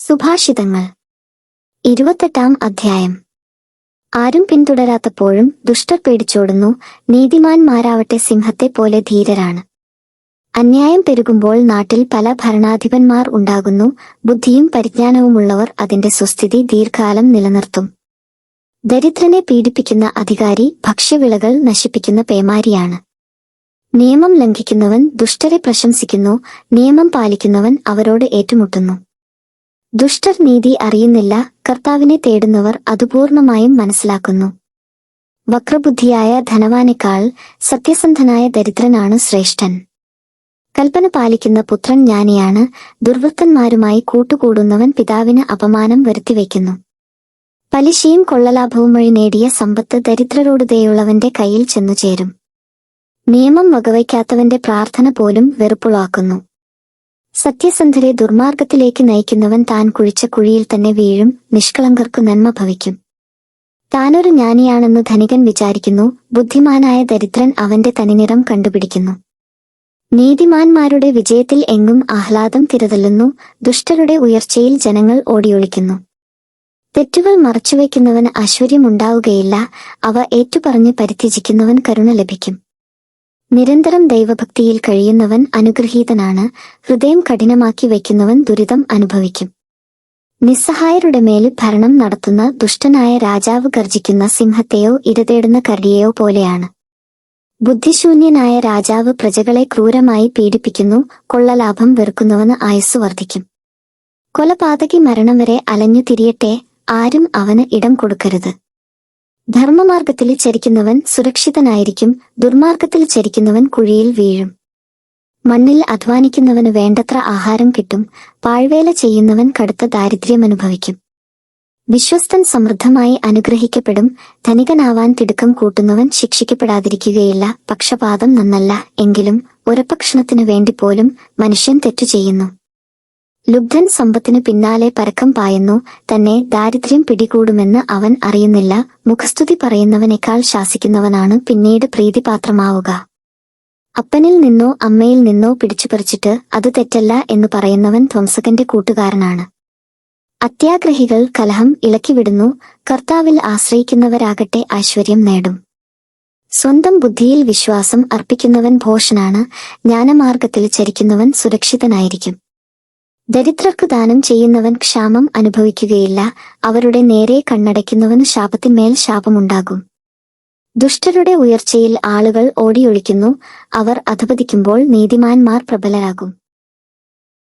സുഭാഷിതങ്ങൾ 28-ാം അധ്യായം. ആരും പിന്തുടരാത്തപ്പോഴും ദുഷ്ടർ പേടിച്ചോടുന്നു, നീതിമാന്മാരാവട്ടെ സിംഹത്തെ പോലെ ധീരരാണ്. അന്യായം പെരുകുമ്പോൾ നാട്ടിൽ പല ഭരണാധിപന്മാർ ഉണ്ടാകുന്നു, ബുദ്ധിയും പരിജ്ഞാനവുമുള്ളവർ അതിന്റെ സുസ്ഥിതി ദീർഘകാലം നിലനിർത്തും. ദരിദ്രനെ പീഡിപ്പിക്കുന്ന അധികാരി ഭക്ഷ്യവിളകൾ നശിപ്പിക്കുന്ന പേമാരിയാണ്. നിയമം ലംഘിക്കുന്നവൻ ദുഷ്ടരെ പ്രശംസിക്കുന്നു, നിയമം പാലിക്കുന്നവൻ അവരോട് ഏറ്റുമുട്ടുന്നു. ദുഷ്ടർ നീതി അറിയുന്നില്ല, കർത്താവിനെ തേടുന്നവർ അത് പൂർണ്ണമായും മനസ്സിലാക്കുന്നു. വക്രബുദ്ധിയായ ധനവാനേക്കാൾ സത്യസന്ധനായ ദരിദ്രനാണ് ശ്രേഷ്ഠൻ. കൽപ്പന പാലിക്കുന്ന പുത്രൻ ജ്ഞാനിയാണ്, ദുർവൃത്തന്മാരുമായി കൂട്ടുകൂടുന്നവൻ പിതാവിന് അപമാനം വരുത്തിവെക്കുന്നു. പലിശയും കൊള്ളലാഭവും വഴി നേടിയ സമ്പത്ത് ദരിദ്രരോട് ദയുള്ളവന്റെ കയ്യിൽ ചെന്നുചേരും. നിയമം വകവയ്ക്കാത്തവന്റെ പ്രാർത്ഥന പോലും വെറുപ്പുളവാക്കുന്നു. സത്യസന്ധരെ ദുർമാർഗത്തിലേക്ക് നയിക്കുന്നവൻ താൻ കുഴിച്ച കുഴിയിൽ തന്നെ വീഴും, നിഷ്കളങ്കർക്കു നന്മ ഭവിക്കും. താനൊരു ജ്ഞാനിയാണെന്ന് ധനികൻ വിചാരിക്കുന്നു, ബുദ്ധിമാനായ ദരിദ്രൻ അവന്റെ തനിനിറം കണ്ടുപിടിക്കുന്നു. നീതിമാന്മാരുടെ വിജയത്തിൽ എങ്ങും ആഹ്ലാദം തിരതല്ലുന്നു, ദുഷ്ടരുടെ ഉയർച്ചയിൽ ജനങ്ങൾ ഓടിയൊളിക്കുന്നു. തെറ്റുകൾ മറച്ചുവെക്കുന്നവന് ഐശ്വര്യമുണ്ടാവുകയില്ല, അവ ഏറ്റുപറഞ്ഞ് പരിത്യജിക്കുന്നവൻ കരുണ ലഭിക്കും. നിരന്തരം ദൈവഭക്തിയിൽ കഴിയുന്നവൻ അനുഗ്രഹീതനാണ്, ഹൃദയം കഠിനമാക്കി വയ്ക്കുന്നവൻ ദുരിതം അനുഭവിക്കും. നിസ്സഹായരുടെ മേൽ ഭരണം നടത്തുന്ന ദുഷ്ടനായ രാജാവ് ഗർജിക്കുന്ന സിംഹത്തെയോ ഇരതേടുന്ന കരടിയെയോ പോലെയാണ്. ബുദ്ധിശൂന്യനായ രാജാവ് പ്രജകളെ ക്രൂരമായി പീഡിപ്പിക്കുന്നു, കൊള്ളലാഭം വെറുക്കുന്നവന് ആയുസ്സു വർദ്ധിക്കും. കൊലപാതകി മരണം വരെ അലഞ്ഞു തിരിയട്ടെ, ആരും അവന് ഇടം കൊടുക്കരുത്. ധർമ്മമാർഗത്തിൽ ചരിക്കുന്നവൻ സുരക്ഷിതനായിരിക്കും, ദുർമാർഗത്തിൽ ചരിക്കുന്നവൻ കുഴിയിൽ വീഴും. മണ്ണിൽ അധ്വാനിക്കുന്നവന് വേണ്ടത്ര ആഹാരം കിട്ടും, പാഴ്വേല ചെയ്യുന്നവൻ കടുത്ത ദാരിദ്ര്യമനുഭവിക്കും. വിശ്വസ്തൻ സമൃദ്ധമായി അനുഗ്രഹിക്കപ്പെടും, ധനികനാവാൻ തിടുക്കം കൂട്ടുന്നവൻ ശിക്ഷിക്കപ്പെടാതിരിക്കുകയില്ല. പക്ഷപാതം നന്നല്ല, എങ്കിലും ഒരപക്ഷണത്തിനു വേണ്ടിപ്പോലും മനുഷ്യൻ തെറ്റു ചെയ്യുന്നു. ലുബ്ധൻ സമ്പത്തിനു പിന്നാലെ പരക്കം പായുന്നു, തന്നെ ദാരിദ്ര്യം പിടികൂടുമെന്ന് അവൻ അറിയുന്നില്ല. മുഖസ്തുതി പറയുന്നവനേക്കാൾ ശാസിക്കുന്നവനാണ് പിന്നീട് പ്രീതിപാത്രമാവുക. അപ്പനിൽ നിന്നോ അമ്മയിൽ നിന്നോ പിടിച്ചുപറിച്ചിട്ട് അത് തെറ്റല്ല എന്ന് പറയുന്നവൻ ധ്വംസകന്റെ കൂട്ടുകാരനാണ്. അത്യാഗ്രഹികൾ കലഹം ഇളക്കിവിടുന്നു, കർത്താവിൽ ആശ്രയിക്കുന്നവരാകട്ടെ ഐശ്വര്യം നേടും. സ്വന്തം ബുദ്ധിയിൽ വിശ്വാസം അർപ്പിക്കുന്നവൻ ഭോഷനാണ്, ജ്ഞാനമാർഗത്തിൽ ചരിക്കുന്നവൻ സുരക്ഷിതനായിരിക്കും. ദരിദ്രർക്ക് ദാനം ചെയ്യുന്നവൻ ക്ഷാമം അനുഭവിക്കുകയില്ല, അവരുടെ നേരെ കണ്ണടയ്ക്കുന്നവന് ശാപത്തിന്മേൽ ശാപമുണ്ടാകും. ദുഷ്ടരുടെ ഉയർച്ചയിൽ ആളുകൾ ഓടിയൊളിക്കുന്നു, അവർ അധപതിക്കുമ്പോൾ നീതിമാന്മാർ പ്രബലരാകും.